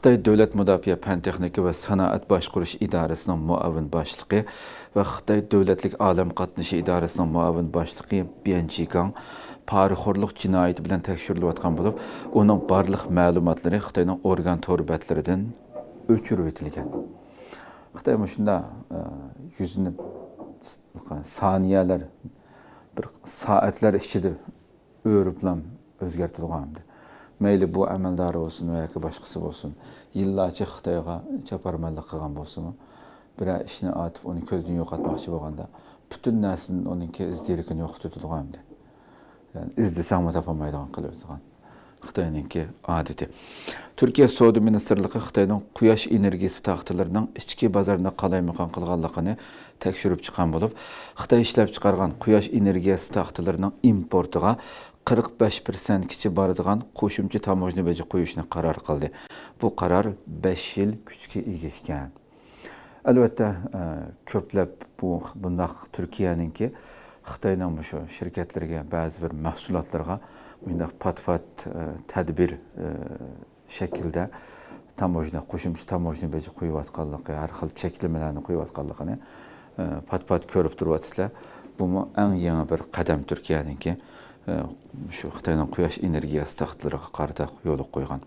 Xitoy Davlat Mudofaa fan texnika va sanoat boshqarish idorasining muavin boshlig'i va Xitoy Davlatlik olam qatnashi idorasining muavin boshlig'i Bian Jigang poraxo'rlik jinoyati bilan tekshirilayotgan bo'lib, uning barliq ma'lumotlari Xitoyning organ torbatlaridan o'chirib etilgan. Xitoy shunda yuzini saniyalar, bir soatlar ichida o'riblam o'zgartirilgan. Mayli bu amaldor olsun veya başkası olsun, yıllarca Xitoyga chaparmanlik qilgan bo'lsa-mu, bir ishni atib uni ko'zdan yo'qotmoqchi bo'lganda, butun naslning uninki izdirikini yo'qotadigan. Yani izlesang topolmaydigan qilib o'tgan. Xitoyninki odati. Turkiya Savdo Ministerligi Xitoyning quyosh energiyasi taxtalarining ichki bozorini qalaymaqon qilganligini tekshirib chiqqan bo'lib, Xitoy ishlab chiqargan quyosh energiyasi taxtalarining importiga 45% kichi boradigan qo'shimcha tamojna baja qo'yishni qaror qildi. Bu qaror 5 yil kuchga ega ekan. Albatta, ko'plab bundaq Turkiyaninki Xitoyning shu shirkatlarga ba'zi bir mahsulotlarga bundaq pat-pat tadbir shaklda tamojna, qo'shimcha tamojna baja qo'yayotganligi, har xil cheklamalarni qo'yayotganligini pat-pat ko'rib turibsizlar. Bu eng yangi bir qadam Turkiyaninki. Şu Xitoyning quyosh energiyasi taxtlariga qarata yo'l qo'ygan.